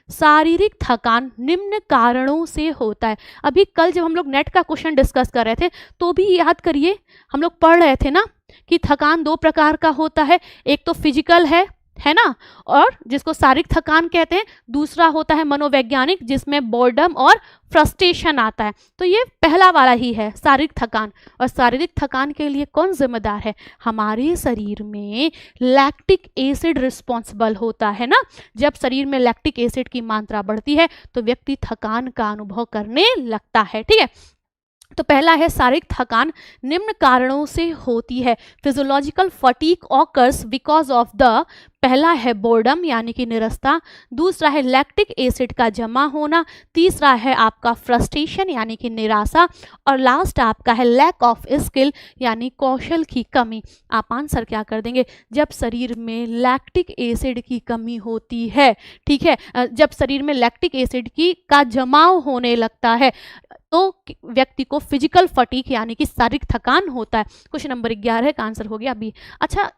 शारीरिक थकान निम्न कारणों से होता है। अभी कल जब हम लोग नेट का क्वेश्चन डिस्कस कर रहे थे तो भी याद करिए, हम लोग पढ़ रहे थे ना कि थकान दो प्रकार का होता है, एक तो फिजिकल है ना, और जिसको शारीरिक थकान कहते हैं, दूसरा होता है मनोवैज्ञानिक जिसमें बोर्डम और फ्रस्ट्रेशन आता है। तो ये पहला वाला ही है शारीरिक थकान। और शारीरिक थकान के लिए कौन जिम्मेदार है? हमारे शरीर में लैक्टिक एसिड रिस्पॉन्सिबल होता है ना। जब शरीर में लैक्टिक एसिड की मात्रा बढ़ती है तो व्यक्ति थकान का अनुभव करने लगता है। ठीक है, तो पहला है शारीरिक थकान निम्न कारणों से होती है। Physiological fatigue occurs because of the, पहला है बोर्डम यानी कि निरस्ता, दूसरा है लैक्टिक एसिड का जमा होना, तीसरा है आपका फ्रस्ट्रेशन यानी कि निराशा, और लास्ट आपका है लैक ऑफ स्किल यानी कौशल की कमी। आप आंसर क्या कर देंगे? जब शरीर में लैक्टिक एसिड की कमी होती है, ठीक है, जब शरीर में लैक्टिक एसिड का जमाव होने लगता है तो व्यक्ति को फिजिकल फटीग यानी कि शारीरिक थकान होता है। क्वेश्चन नंबर 11 का आंसर हो गया अभी। अच्छा,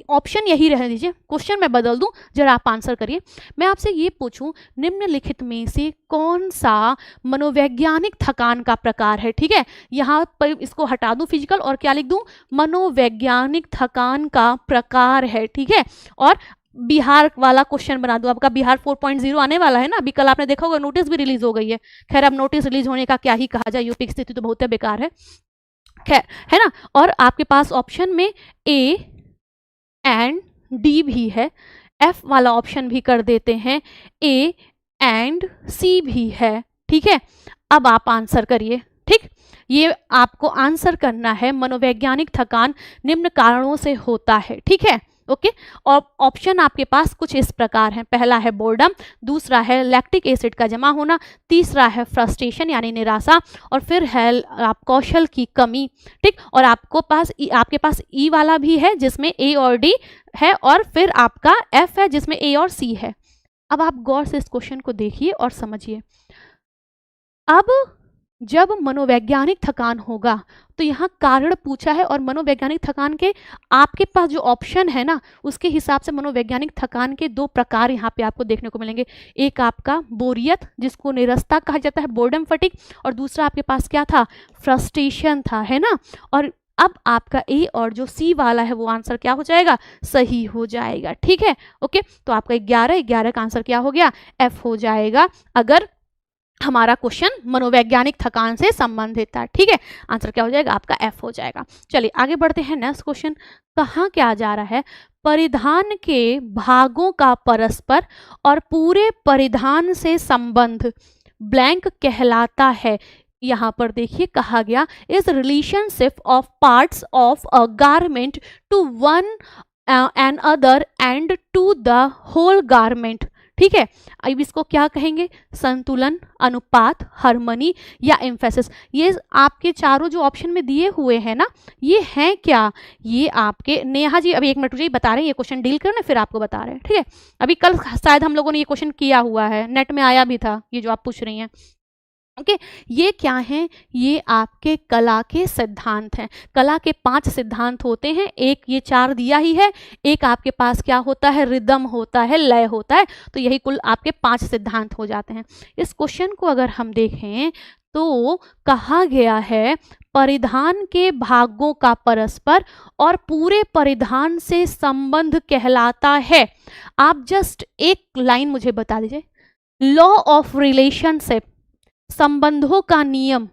ऑप्शन यही रहने दीजिए, क्वेश्चन मैं बदल दूं, जरा आप आंसर करिए। मैं आपसे ये पूछूं, निम्नलिखित में से कौन सा मनोवैज्ञानिक थकान का प्रकार है? ठीक है, यहाँ पर इसको हटा दूं फिजिकल और क्या लिख दूं? मनोवैज्ञानिक थकान का प्रकार है। ठीक है, और बिहार वाला क्वेश्चन बना दो आपका। बिहार 4.0 आने वाला है ना, अभी कल आपने देखा होगा नोटिस भी रिलीज हो गई है। खैर, अब नोटिस रिलीज होने का क्या ही कहा जाए, यूपी की स्थिति तो बहुत बेकार है, खैर, है ना। और आपके पास ऑप्शन में ए एंड डी भी है, एफ वाला ऑप्शन भी कर देते हैं, ए एंड सी भी है। ठीक है, अब आप आंसर करिए। ठीक, ये आपको आंसर करना है, मनोवैज्ञानिक थकान निम्न कारणों से होता है। ठीक है, ओके। और ऑप्शन आपके पास कुछ इस प्रकार है, पहला है बोर्डम, दूसरा है लैक्टिक एसिड का जमा होना, तीसरा है फ्रस्ट्रेशन यानी निराशा, और फिर है आप कौशल की कमी। ठीक, और आपके पास ई वाला भी है जिसमें ए और डी है, और फिर आपका एफ है जिसमें ए और सी है। अब आप गौर से इस क्वेश्चन को देखिए और समझिए। अब जब मनोवैज्ञानिक थकान होगा तो यहाँ कारण पूछा है, और मनोवैज्ञानिक थकान के आपके पास जो ऑप्शन है ना उसके हिसाब से मनोवैज्ञानिक थकान के दो प्रकार यहाँ पे आपको देखने को मिलेंगे। एक आपका बोरियत जिसको निरस्ता कहा जाता है, बोर्डम फटीग, और दूसरा आपके पास क्या था? फ्रस्ट्रेशन था, है ना। और अब आपका ए और जो सी वाला है वो आंसर क्या हो जाएगा? सही हो जाएगा। ठीक है, ओके। तो आपका 11 का आंसर क्या हो गया? एफ हो जाएगा, अगर हमारा क्वेश्चन मनोवैज्ञानिक थकान से संबंधित है। ठीक है, आंसर क्या हो जाएगा? आपका एफ हो जाएगा। चलिए आगे बढ़ते हैं। नेक्स्ट क्वेश्चन कहाँ क्या जा रहा है? परिधान के भागों का परस्पर और पूरे परिधान से संबंध ब्लैंक कहलाता है। यहाँ पर देखिए कहा गया, is relationship of parts of a garment to one and other and to the whole garment. ठीक है, अब इसको क्या कहेंगे? संतुलन, अनुपात, हार्मनी या एम्फेसिस। ये आपके चारों जो ऑप्शन में दिए हुए हैं ना, ये हैं क्या? ये आपके नेहा जी अभी 1 मिनट मुझे बता रहे हैं, ये क्वेश्चन डील करना फिर आपको बता रहे हैं। ठीक है, अभी कल शायद हम लोगों ने ये क्वेश्चन किया हुआ है, नेट में आया भी था ये जो आप पूछ रही हैं। ओके, ये क्या हैं? ये आपके कला के सिद्धांत हैं। कला के 5 सिद्धांत होते हैं, एक ये 4 दिया ही है, एक आपके पास क्या होता है? रिदम होता है, लय होता है, तो यही कुल आपके 5 सिद्धांत हो जाते हैं। इस क्वेश्चन को अगर हम देखें तो कहा गया है, परिधान के भागों का परस्पर और पूरे परिधान से संबंध कहलाता है। आप जस्ट एक लाइन मुझे बता दीजिए, लॉ ऑफ रिलेशनशिप, संबंधों का नियम,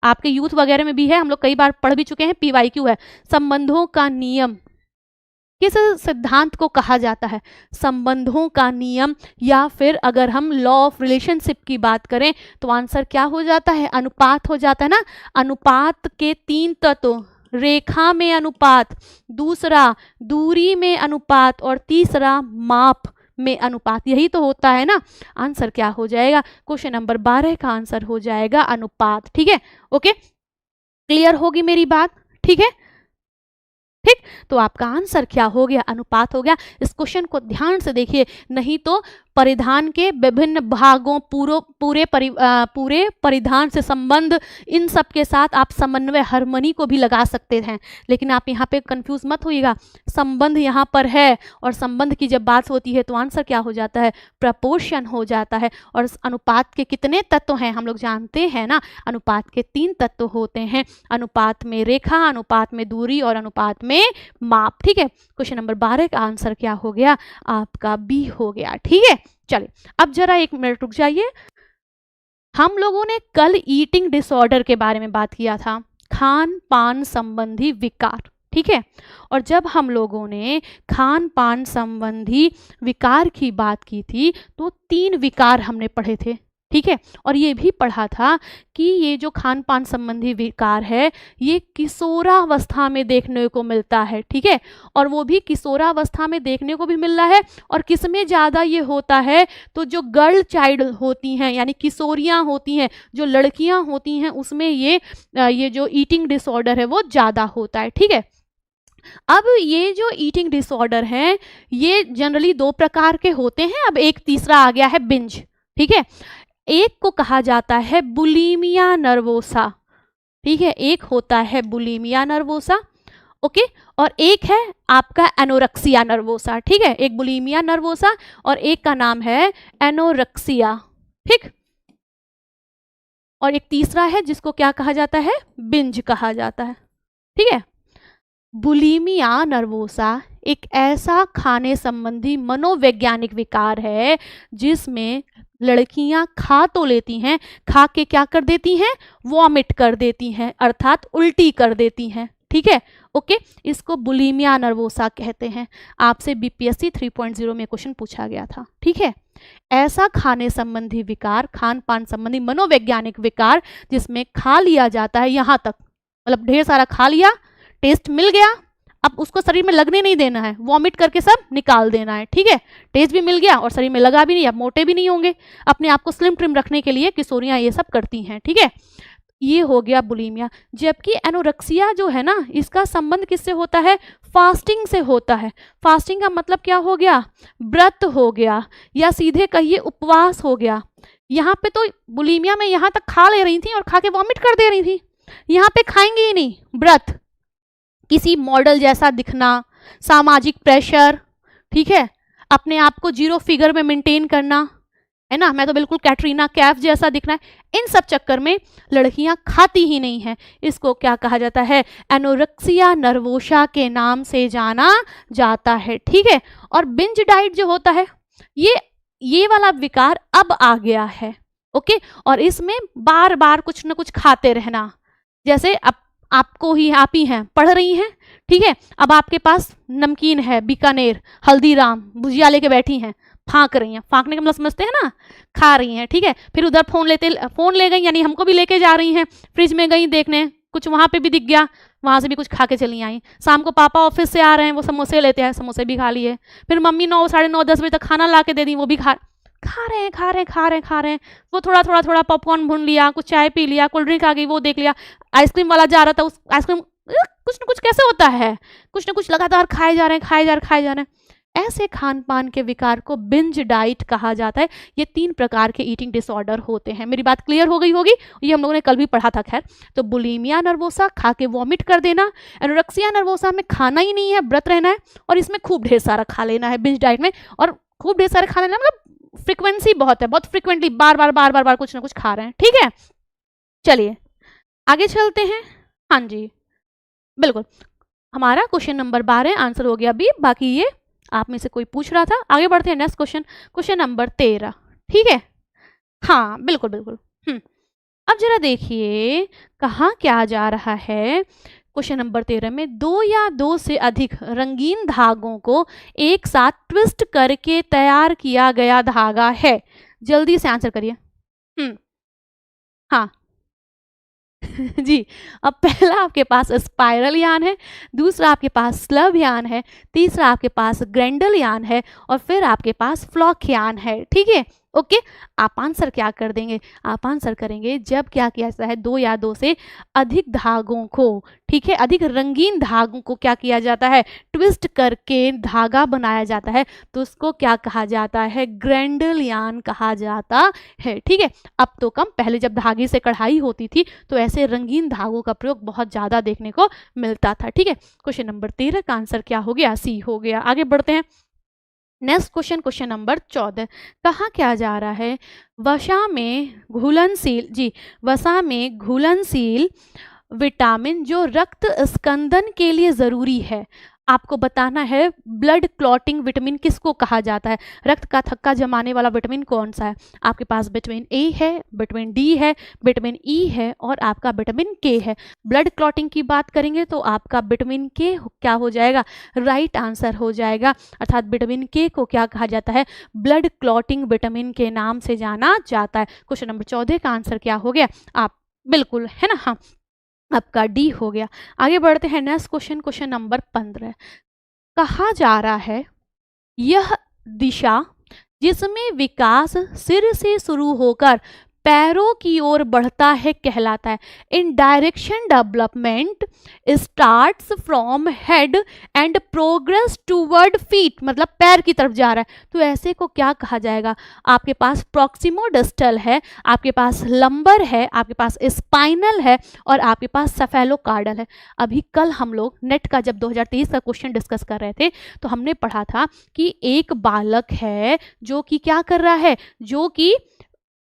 आपके यूथ वगैरह में भी है, हम लोग कई बार पढ़ भी चुके हैं, PYQ है। संबंधों का नियम किस सिद्धांत को कहा जाता है? संबंधों का नियम, या फिर अगर हम लॉ ऑफ रिलेशनशिप की बात करें तो आंसर क्या हो जाता है? अनुपात हो जाता है ना। अनुपात के 3 तत्व, रेखा में अनुपात, दूसरा दूरी में अनुपात, और तीसरा माप में अनुपात, यही तो होता है ना। आंसर क्या हो जाएगा? क्वेश्चन नंबर 12 का आंसर हो जाएगा अनुपात। ठीक है, ओके, क्लियर होगी मेरी बात? ठीक है, ठीक, तो आपका आंसर क्या हो गया? अनुपात हो गया। इस क्वेश्चन को ध्यान से देखिए, नहीं तो परिधान के विभिन्न भागों, पूरे परिधान से संबंध, इन सब के साथ आप समन्वय हार्मनी को भी लगा सकते हैं। लेकिन आप यहाँ पे कंफ्यूज मत होइएगा, संबंध यहाँ पर है और संबंध की जब बात होती है तो आंसर क्या हो जाता है, प्रपोर्शन हो जाता है। और अनुपात के कितने तत्व हैं हम लोग जानते हैं ना, अनुपात के 3 तत्व होते हैं, अनुपात में रेखा, अनुपात में दूरी और अनुपात में माप। ठीक है, क्वेश्चन नंबर 12 का आंसर क्या हो गया, आपका बी हो गया। ठीक है, चलिए अब जरा 1 मिनट रुक जाइए। हम लोगों ने कल ईटिंग डिसऑर्डर के बारे में बात किया था, खान पान संबंधी विकार। ठीक है, और जब हम लोगों ने खान पान संबंधी विकार की बात की थी तो 3 विकार हमने पढ़े थे। ठीक है, और ये भी पढ़ा था कि ये जो खान पान संबंधी विकार है ये किशोरावस्था में देखने को मिलता है। ठीक है, और वो भी किशोरावस्था में देखने को भी मिल रहा है। और किस में ज़्यादा ये होता है, तो जो गर्ल चाइल्ड होती हैं यानी किशोरियाँ होती हैं, जो लड़कियाँ होती हैं, उसमें ये जो ईटिंग डिसऑर्डर है वो ज़्यादा होता है। ठीक है, अब ये जो ईटिंग डिसऑर्डर हैं ये जनरली 2 प्रकार के होते हैं। अब एक तीसरा आ गया है बिंज। ठीक है, एक को कहा जाता है बुलिमिया नर्वोसा। ठीक है, एक होता है बुलिमिया नर्वोसा, ओके, और एक है आपका एनोरेक्सिया नर्वोसा। ठीक है, एक बुलिमिया नर्वोसा और एक का नाम है एनोरेक्सिया। ठीक, और एक तीसरा है जिसको क्या कहा जाता है, बिंज कहा जाता है। ठीक है, बुलिमिया नर्वोसा एक ऐसा खाने संबंधी मनोवैज्ञानिक विकार है जिसमें लड़कियां खा तो लेती हैं, खा के क्या कर देती हैं, वॉमिट कर देती हैं, अर्थात उल्टी कर देती हैं। ठीक है, ओके, इसको बुलिमिया नर्वोसा कहते हैं। आपसे बीपीएससी 3.0 में क्वेश्चन पूछा गया था। ठीक है, ऐसा खाने संबंधी विकार, खान पान संबंधी मनोवैज्ञानिक विकार जिसमें खा लिया जाता है, यहाँ तक मतलब ढेर सारा खा लिया, टेस्ट मिल गया, अब उसको शरीर में लगने नहीं देना है, वॉमिट करके सब निकाल देना है। ठीक है, टेस्ट भी मिल गया और शरीर में लगा भी नहीं, अब मोटे भी नहीं होंगे, अपने आप को स्लिम ट्रिम रखने के लिए किशोरियाँ ये सब करती हैं। ठीक है, ये हो गया बुलिमिया। जबकि एनोरेक्सिया जो है ना, इसका संबंध किससे होता है, फास्टिंग से होता है। फास्टिंग का मतलब क्या हो गया, व्रत हो गया, या सीधे कहिए उपवास हो गया। यहाँ पे तो बुलिमिया में यहाँ तक खा ले रही थी और खा के वॉमिट कर दे रही थी, यहाँ पे खाएंगे ही नहीं, व्रत, किसी मॉडल जैसा दिखना, सामाजिक प्रेशर, ठीक है, अपने आप को 0 फिगर में मेंटेन करना है ना, मैं तो बिल्कुल कैटरीना कैफ जैसा दिखना है, इन सब चक्कर में लड़कियां खाती ही नहीं हैं। इसको क्या कहा जाता है, एनोरेक्सिया नर्वोसा के नाम से जाना जाता है। ठीक है, और बिंज डाइट जो होता है ये वाला विकार अब आ गया है। ओके, और इसमें बार बार कुछ ना कुछ खाते रहना, जैसे अब आपको ही आप ही हैं, पढ़ रही हैं, ठीक है, अब आपके पास नमकीन है, बीकानेर, हल्दीराम, भुजिया लेके बैठी हैं, फाँक रही हैं, फाँकने का मतलब समझते हैं ना, खा रही हैं। ठीक है, फिर उधर फ़ोन ले गई, यानी हमको भी लेके जा रही हैं, फ्रिज में गई देखने, कुछ वहाँ पे भी दिख गया, वहाँ से भी कुछ खा के चली आई। शाम को पापा ऑफिस से आ रहे हैं, वो समोसे लेते हैं, समोसे भी खा लिए। फिर मम्मी 9, साढ़े 9, 10 बजे तक खाना ला के दे दी, वो भी खा रहे हैं। वो थोड़ा पॉपकॉर्न भून लिया, कुछ चाय पी लिया, कोल्ड ड्रिंक आ गई, वो देख लिया, आइसक्रीम वाला जा रहा था, उस आइसक्रीम, कुछ ना कुछ कैसे होता है, कुछ ना कुछ लगातार खाए जा रहे हैं। ऐसे खान पान के विकार को बिंज डाइट कहा जाता है। ये 3 प्रकार के ईटिंग डिसऑर्डर होते हैं। मेरी बात क्लियर हो गई होगी, ये हम लोगों ने कल भी पढ़ा था। खैर, तो बुलिमिया नर्वोसा, खा के वॉमिट कर देना, एनोरेक्सिया नर्वोसा में खाना ही नहीं है, व्रत रहना है, और इसमें खूब ढेर सारा खा लेना है बिंज डाइट में। और खूब ढेर सारा खा लेना मतलब फ्रिक्वेंसी बहुत है, बहुत फ्रिक्वेंटली बार बार कुछ ना कुछ खा रहे हैं। ठीक है, चलिए आगे चलते हैं। हाँ जी, बिल्कुल, हमारा क्वेश्चन नंबर 12 आंसर हो गया बी। बाकी ये आप में से कोई पूछ रहा था। आगे बढ़ते हैं नेक्स्ट क्वेश्चन, क्वेश्चन नंबर 13। ठीक है, हाँ बिल्कुल। अब जरा देखिए कहाँ क्या जा रहा है। क्वेश्चन नंबर 13 में 2 या 2 से अधिक रंगीन धागों को एक साथ ट्विस्ट करके तैयार किया गया धागा है। जल्दी से आंसर करिए। हाँ जी, अब पहला आपके पास स्पाइरल यान है, दूसरा आपके पास स्लव यान है, तीसरा आपके पास ग्रैंडल यान है, और फिर आपके पास फ्लॉक यान है। ठीक है, ओके, आप आंसर क्या कर देंगे, आप आंसर करेंगे जब क्या किया जाता है, दो या दो से अधिक धागों को, ठीक है, अधिक रंगीन धागों को क्या किया जाता है, ट्विस्ट करके धागा बनाया जाता है, तो उसको क्या कहा जाता है, ग्रैंडल यार्न कहा जाता है। ठीक है, अब तो कम, पहले जब धागे से कढ़ाई होती थी तो ऐसे रंगीन धागों का प्रयोग बहुत ज़्यादा देखने को मिलता था। ठीक है, क्वेश्चन नंबर 13 का आंसर क्या हो गया, सी हो गया। आगे बढ़ते हैं, नेक्स्ट क्वेश्चन, क्वेश्चन नंबर 14, कहा क्या जा रहा है, वसा में घुलनशील, जी, वसा में घुलनशील विटामिन जो रक्त स्कंदन के लिए ज़रूरी है, आपको बताना है ब्लड क्लॉटिंग विटामिन किसको कहा जाता है, रक्त का थक्का जमाने वाला विटामिन कौन सा है। आपके पास विटामिन ए है, विटामिन डी है, विटामिन ई है और आपका विटामिन के है। ब्लड क्लॉटिंग की बात करेंगे तो आपका विटामिन के क्या हो जाएगा, राइट आंसर हो जाएगा, अर्थात विटामिन के को क्या कहा जाता है, ब्लड क्लॉटिंग विटामिन के नाम से जाना जाता है। क्वेश्चन नंबर 14 का आंसर क्या हो गया, आप बिल्कुल है ना, हाँ, आपका डी हो गया। आगे बढ़ते हैं, नेक्स्ट क्वेश्चन, क्वेश्चन नंबर 15, कहा जा रहा है यह दिशा जिसमें विकास सिर से शुरू होकर पैरों की ओर बढ़ता है कहलाता है, इन direction development starts from head and progress toward feet, मतलब पैर की तरफ जा रहा है, तो ऐसे को क्या कहा जाएगा, आपके पास प्रॉक्सिमोडिस्टल है, आपके पास लंबर है, आपके पास स्पाइनल है और आपके पास सेफेलोकार्डल है। अभी कल हम लोग नेट का जब 2023 का क्वेश्चन डिस्कस कर रहे थे तो हमने पढ़ा था कि एक बालक है जो कि क्या कर रहा है,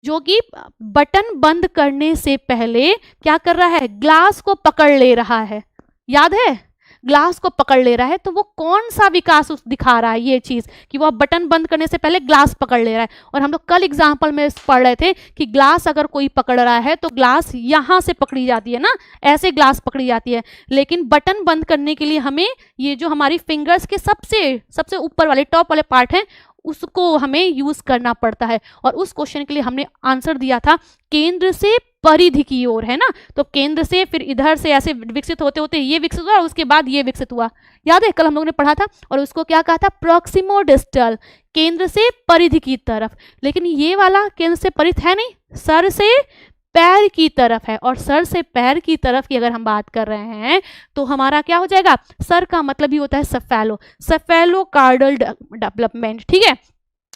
जो कि बटन बंद करने से पहले क्या कर रहा है, ग्लास को पकड़ ले रहा है, याद है, ग्लास को पकड़ ले रहा है, तो वो कौन सा विकास दिखा रहा है, ये चीज कि वो बटन बंद करने से पहले ग्लास पकड़ ले रहा है। और हम लोग कल एग्जाम्पल में पढ़ रहे थे कि ग्लास अगर कोई पकड़ रहा है तो ग्लास यहाँ से पकड़ी जाती है ना, ऐसे ग्लास पकड़ी जाती है, लेकिन बटन बंद करने के लिए हमें ये जो हमारी फिंगर्स के सबसे ऊपर वाले टॉप वाले पार्ट हैं उसको हमें यूज करना पड़ता है। और उस क्वेश्चन के लिए हमने आंसर दिया था केंद्र से परिधि की ओर, है ना, तो केंद्र से फिर इधर से ऐसे विकसित होते होते ये विकसित हुआ और उसके बाद ये विकसित हुआ, याद है, कल हम लोगों ने पढ़ा था। और उसको क्या कहा था, प्रॉक्सिमोडिस्टल, केंद्र से परिधि की तरफ। लेकिन ये वाला केंद्र से परिधि है नहीं, सर से पैर की तरफ है, और सर से पैर की तरफ की अगर हम बात कर रहे हैं तो हमारा क्या हो जाएगा, सर का मतलब ही होता है सेफेलोकार्डल डेवलपमेंट। ठीक है,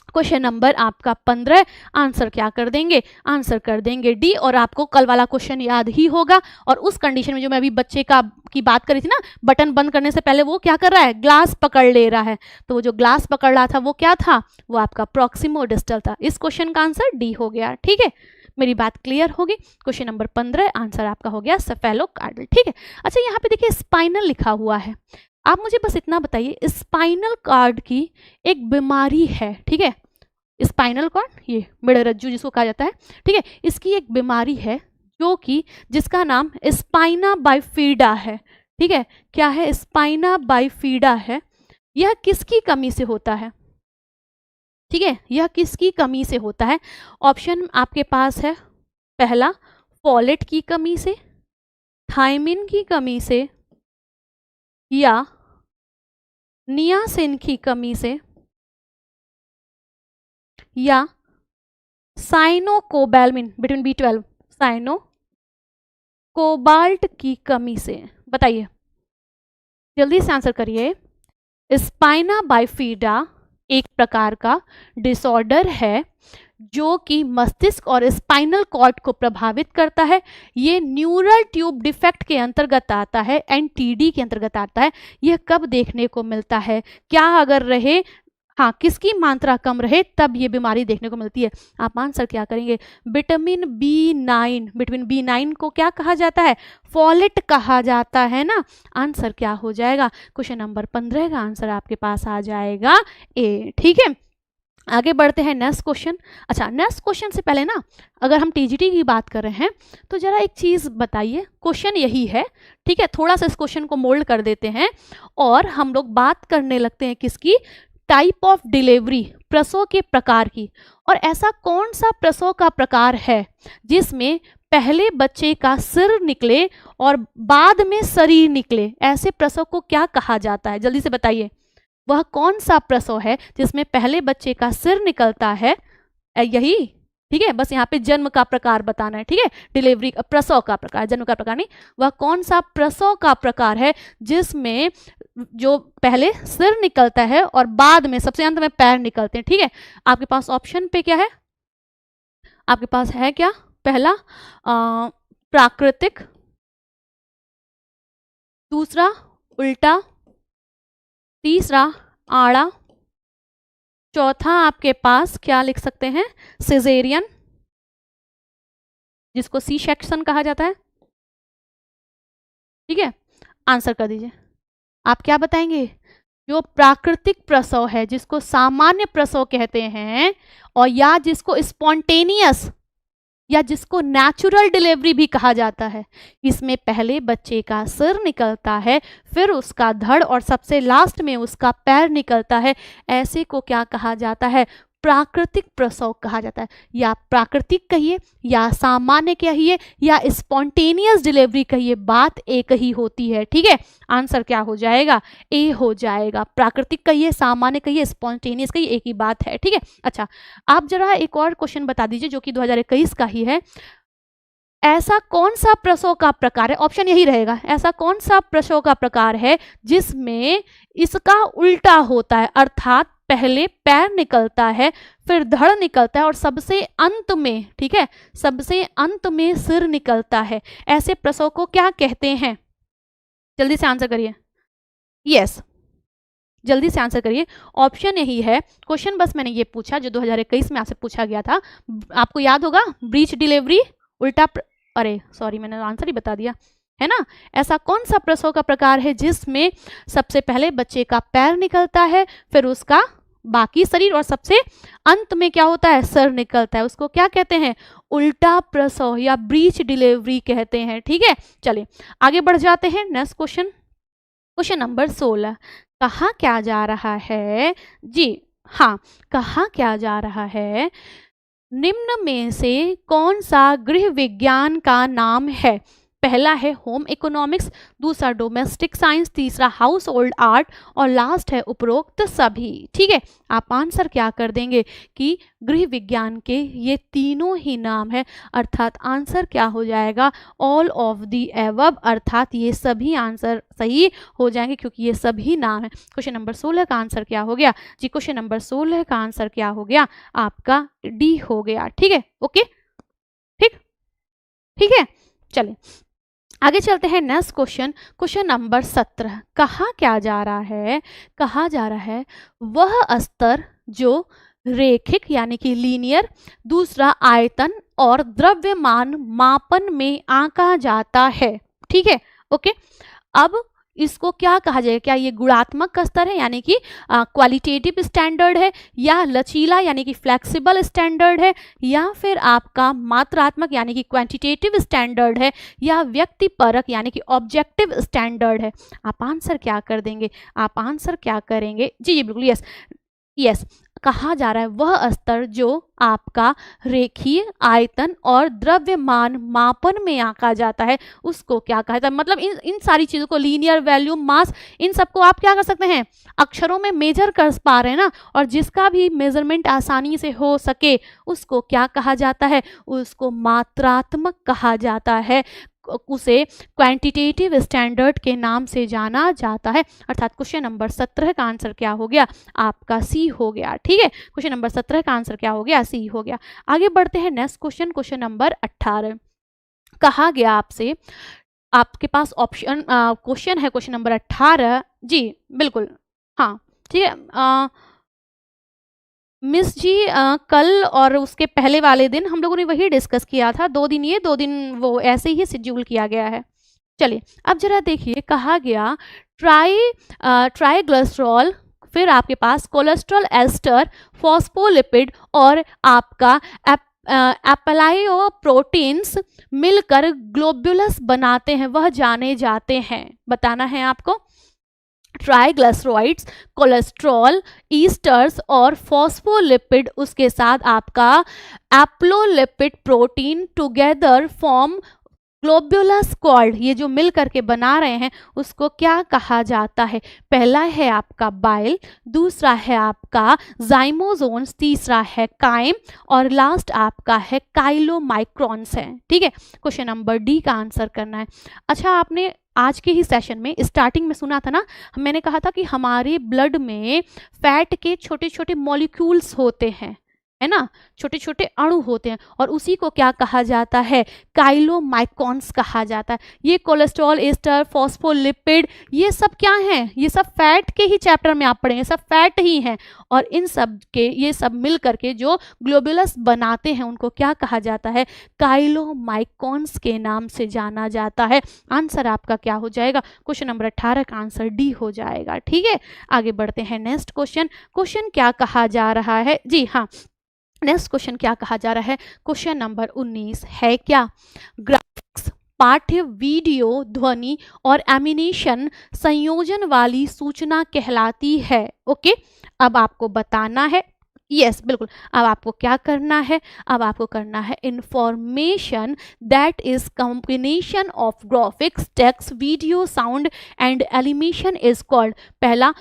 क्वेश्चन नंबर आपका 15, आंसर क्या कर देंगे, आंसर कर देंगे डी। और आपको कल वाला क्वेश्चन याद ही होगा, और उस कंडीशन में जो मैं अभी बच्चे की बात करी थी ना, बटन बंद करने से पहले वो क्या कर रहा है, ग्लास पकड़ ले रहा है, तो वो जो ग्लास पकड़ रहा था वो क्या था, वो आपका प्रॉक्सिमोडिस्टल था। इस क्वेश्चन का आंसर डी हो गया। ठीक है, मेरी बात क्लियर होगी। क्वेश्चन नंबर 15, आंसर आपका हो गया सेफेलोकार्डल। ठीक है, अच्छा यहाँ पे देखिए स्पाइनल लिखा हुआ है, आप मुझे बस इतना बताइए, स्पाइनल कॉर्ड की एक बीमारी है, ठीक है, स्पाइनल कॉर्ड ये मेड़रज्जू जिसको कहा जाता है, ठीक है, इसकी एक बीमारी है जो कि जिसका नाम स्पाइना बाइफिडा है। ठीक है, क्या है, स्पाइना बाइफिडा है। यह किसकी कमी से होता है, ठीक है, यह किसकी कमी से होता है। ऑप्शन आपके पास है, पहला फोलेट की कमी से, थायमिन की कमी से, या नियासिन की कमी से, या साइनोकोबाल्मिन विटामिन B12 साइनोकोबाल्ट की कमी से। बताइए, जल्दी से आंसर करिए। स्पाइना बाइफिडा एक प्रकार का डिसऑर्डर है जो कि मस्तिष्क और स्पाइनल कॉर्ड को प्रभावित करता है। ये न्यूरल ट्यूब डिफेक्ट के अंतर्गत आता है, NTD के अंतर्गत आता है। यह कब देखने को मिलता है, क्या अगर रहे, हाँ, किसकी मात्रा कम रहे तब ये बीमारी देखने को मिलती है। आप आंसर क्या करेंगे, विटामिन B9, विटामिन B9 को क्या कहा जाता है, फॉलेट कहा जाता है ना। आंसर क्या हो जाएगा, क्वेश्चन नंबर 15 का आंसर आपके पास आ जाएगा ए। ठीक है, आगे बढ़ते हैं नेक्स्ट क्वेश्चन। अच्छा, नेक्स्ट क्वेश्चन से पहले ना, अगर हम TGT की बात कर रहे हैं तो जरा एक चीज़ बताइए, क्वेश्चन यही है, ठीक है, थोड़ा सा इस क्वेश्चन को मोल्ड कर देते हैं और हम लोग बात करने लगते हैं किसकी, टाइप ऑफ डिलीवरी, प्रसव के प्रकार की। और ऐसा कौन सा प्रसव का प्रकार है जिसमें पहले बच्चे का सिर निकले और बाद में शरीर निकले, ऐसे प्रसव को क्या कहा जाता है, जल्दी से बताइए। वह कौन सा प्रसव है जिसमें पहले बच्चे का सिर निकलता है, यही, ठीक है। बस यहाँ पे जन्म का प्रकार बताना है, ठीक है। डिलीवरी प्रसव का प्रकार, जन्म का प्रकार नहीं। वह कौन सा प्रसव का प्रकार है जिसमें जो पहले सिर निकलता है और बाद में सबसे अंत में पैर निकलते हैं, ठीक है। आपके पास ऑप्शन पे क्या है, आपके पास है क्या, पहला प्राकृतिक, दूसरा उल्टा, तीसरा आड़ा, चौथा आपके पास क्या लिख सकते हैं, सिजेरियन, जिसको सी सेक्शन कहा जाता है, ठीक है। आंसर कर दीजिए। आप क्या बताएंगे, जो प्राकृतिक प्रसव है जिसको सामान्य प्रसव कहते हैं, और या जिसको स्पॉन्टेनियस या जिसको नेचुरल डिलीवरी भी कहा जाता है, इसमें पहले बच्चे का सिर निकलता है, फिर उसका धड़ और सबसे लास्ट में उसका पैर निकलता है, ऐसे को क्या कहा जाता है, प्राकृतिक प्रसव कहा जाता है। या प्राकृतिक कहिए या सामान्य कहिए या स्पॉन्टेनियस डिलीवरी कहिए, बात एक ही होती है, ठीक है। आंसर क्या हो जाएगा, ए हो जाएगा। प्राकृतिक कहिए, सामान्य कहिए, स्पॉन्टेनियस कहिए, एक ही बात है, ठीक है। अच्छा, आप जरा एक और क्वेश्चन बता दीजिए जो कि 2021 का ही है। ऐसा कौन सा प्रसव का प्रकार है, ऑप्शन यही रहेगा, ऐसा कौन सा प्रसव का प्रकार है जिसमें इसका उल्टा होता है, अर्थात पहले पैर निकलता है, फिर धड़ निकलता है और सबसे अंत में, ठीक है, सबसे अंत में सिर निकलता है। ऐसे प्रसव को क्या कहते हैं, जल्दी से आंसर करिए। यस, जल्दी से आंसर करिए। ऑप्शन यही है, क्वेश्चन बस मैंने ये पूछा जो 2021 में आपसे पूछा गया था, आपको याद होगा, ब्रीच डिलीवरी, उल्टा अरे सॉरी, मैंने आंसर ही बता दिया, है ना। ऐसा कौन सा प्रसव का प्रकार है जिसमें सबसे पहले बच्चे का पैर निकलता है, फिर उसका बाकी शरीर और सबसे अंत में क्या होता है, सिर निकलता है, उसको क्या कहते हैं, उल्टा प्रसव या ब्रीच डिलीवरी कहते हैं, ठीक है। चलिए आगे बढ़ जाते हैं। नेक्स्ट क्वेश्चन, क्वेश्चन नंबर 16, कहा क्या जा रहा है जी, हाँ, कहा क्या जा रहा है, निम्न में से कौन सा गृह विज्ञान का नाम है। पहला है होम इकोनॉमिक्स, दूसरा डोमेस्टिक साइंस, तीसरा हाउस होल्ड आर्ट और लास्ट है उपरोक्त सभी, ठीक है। आप आंसर क्या कर देंगे कि गृह विज्ञान के ये तीनों ही नाम है, अर्थात आंसर क्या हो जाएगा, ऑल ऑफ दी एबव, अर्थात ये सभी आंसर सही हो जाएंगे क्योंकि ये सभी नाम है। क्वेश्चन नंबर 16 का आंसर क्या हो गया जी, क्वेश्चन नंबर 16 का आंसर क्या हो गया, आपका डी हो गया, ठीक है। ओके, ठीक, ठीक है। चलिए आगे चलते हैं। नेक्स्ट क्वेश्चन, क्वेश्चन नंबर 17, कहा क्या जा रहा है, कहा जा रहा है वह स्तर जो रेखिक यानी कि लीनियर, दूसरा आयतन और द्रव्यमान मापन में आंका जाता है, ठीक है। ओके, अब इसको क्या कहा जाएगा, क्या ये गुणात्मक स्तर है यानी कि क्वालिटेटिव स्टैंडर्ड है, या लचीला यानी कि फ्लेक्सिबल स्टैंडर्ड है, या फिर आपका मात्रात्मक यानी कि क्वांटिटेटिव स्टैंडर्ड है, या व्यक्तिपरक यानी कि ऑब्जेक्टिव स्टैंडर्ड है। आप आंसर क्या कर देंगे, आप आंसर क्या करेंगे जी, जी बिल्कुल, यस यस। कहा जा रहा है वह स्तर जो आपका रेखीय, आयतन और द्रव्यमान मापन में आंका जाता है, उसको क्या कहा जाता है। मतलब इन सारी चीज़ों को, लीनियर, वॉल्यूम, मास, इन सबको आप क्या कर सकते हैं, अक्षरों में मेजर कर पा रहे हैं ना, और जिसका भी मेजरमेंट आसानी से हो सके उसको क्या कहा जाता है, उसको मात्रात्मक कहा जाता है, उसे क्वांटिटेटिव स्टैंडर्ड के नाम से जाना जाता है। अर्थात क्वेश्चन नंबर 17 का आंसर क्या हो गया, आपका सी हो गया, ठीक है। क्वेश्चन नंबर 17 का आंसर क्या हो गया, सी हो गया। आगे बढ़ते हैं। नेक्स्ट क्वेश्चन, क्वेश्चन नंबर 18, कहा गया आपसे, आपके पास ऑप्शन क्वेश्चन है क्वेश्चन नंबर 18 जी, बिल्कुल, हाँ, ठीक है। मिस जी कल और उसके पहले वाले दिन हम लोगों ने वही डिस्कस किया था, 2 दिन ये 2 दिन वो, ऐसे ही शेड्यूल किया गया है। चलिए अब जरा देखिए, कहा गया ट्राइग्लिसरॉल, फिर आपके पास कोलेस्ट्रॉल एस्टर, फॉस्फोलिपिड और आपका एप्लायो प्रोटीन्स मिलकर ग्लोब्युलस बनाते हैं, वह जाने जाते हैं, बताना है आपको। ट्राइग्लिसराइड्स, कोलेस्ट्रॉल, ईस्टर्स और फॉस्फोलिपिड, उसके साथ आपका एप्लोलिपिड प्रोटीन टुगेदर फॉर्म ग्लोब्युलस कॉर्ड, ये जो मिल करके बना रहे हैं उसको क्या कहा जाता है? पहला है आपका बाइल, दूसरा है आपका जाइमोजोन्स, तीसरा है काइम और लास्ट आपका है काइलोमाइक्रॉन्स है। ठीक है, क्वेश्चन नंबर डी का आंसर करना है। अच्छा, आपने आज के ही सेशन में स्टार्टिंग में सुना था ना, मैंने कहा था कि हमारे ब्लड में फैट के छोटे छोटे मॉलिक्यूल्स होते हैं, है ना, छोटे छोटे अणु होते हैं और उसी को क्या कहा जाता है? काइलोमाइकॉन्स कहा जाता है। ये कोलेस्ट्रॉल, एस्टर, फॉस्फोलिपिड, ये सब क्या हैं? ये सब फैट के ही चैप्टर में आप पढ़ेंगे, सब फैट ही हैं और इन सब के ये सब मिल करके जो ग्लोबुलस बनाते हैं उनको क्या कहा जाता है? काइलोमाइकॉन्स के नाम से जाना जाता है। आंसर आपका क्या हो जाएगा? क्वेश्चन नंबर 18 का आंसर डी हो जाएगा। ठीक है, आगे बढ़ते हैं नेक्स्ट क्वेश्चन। क्वेश्चन क्या कहा जा रहा है? जी हाँ, नेक्स्ट क्वेश्चन क्या कहा जा रहा है? क्वेश्चन नंबर 19 है क्या? ग्राफिक्स, पाठ्य, वीडियो, ध्वनि और एनिमेशन संयोजन वाली सूचना कहलाती है। ओके, अब आपको बताना है, यस बिल्कुल, अब आपको क्या करना है? अब आपको करना है information that is combination of graphics, text, video, sound and animation is called. पहला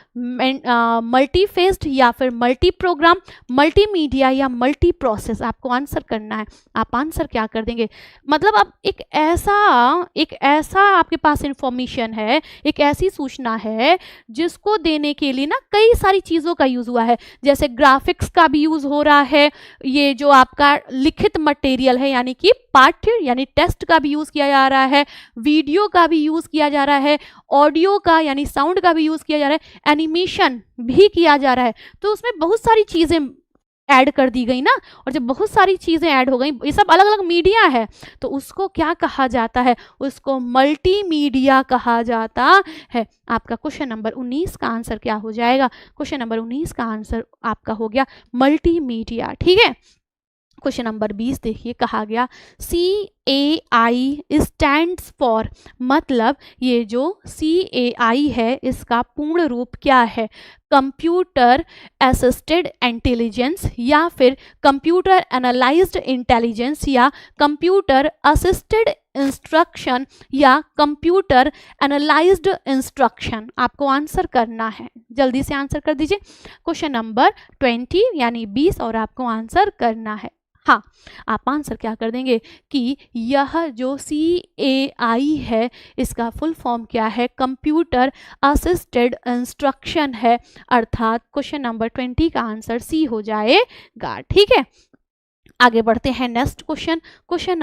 मल्टीफेस्ड या फिर मल्टी प्रोग्राम, मल्टीमीडिया या मल्टी प्रोसेस। आपको आंसर करना है। आप आंसर क्या कर देंगे? मतलब अब एक ऐसा आपके पास इंफॉर्मेशन है, एक ऐसी सूचना है जिसको देने के लिए ना कई सारी चीज़ों का यूज़ हुआ है, जैसे ग्राफिक्स का भी यूज हो रहा है, ये जो आपका लिखित मटेरियल है यानी कि पाठ्य यानी टेस्ट का भी यूज किया जा रहा है, वीडियो का भी यूज किया जा रहा है, ऑडियो का यानी साउंड का भी यूज किया जा रहा है, एनिमेशन भी किया जा रहा है। तो उसमें बहुत सारी चीजें ऐड कर दी गई ना, और जब बहुत सारी चीज़ें ऐड हो गई, ये सब अलग अलग मीडिया है, तो उसको क्या कहा जाता है? उसको मल्टीमीडिया कहा जाता है। आपका क्वेश्चन नंबर 19 का आंसर क्या हो जाएगा? क्वेश्चन नंबर 19 का आंसर आपका हो गया मल्टीमीडिया। ठीक है, क्वेश्चन नंबर 20 देखिए, कहा गया CAI स्टैंड्स फॉर, मतलब ये जो CAI है इसका पूर्ण रूप क्या है? कंप्यूटर असिस्टेड इंटेलिजेंस या फिर कंप्यूटर एनालाइज्ड इंटेलिजेंस या कंप्यूटर असिस्टेड इंस्ट्रक्शन या कंप्यूटर एनालाइज्ड इंस्ट्रक्शन। आपको आंसर करना है, जल्दी से आंसर कर दीजिए। क्वेश्चन नंबर 20 यानी 20 और आपको आंसर करना है। हाँ, आप आंसर क्या कर देंगे कि यह जो CAI है इसका फुल फॉर्म क्या है? कंप्यूटर असिस्टेड इंस्ट्रक्शन है, अर्थात क्वेश्चन नंबर 20 का आंसर सी हो जाएगा। ठीक है, आगे बढ़ते हैं नेक्स्ट क्वेश्चन। क्वेश्चन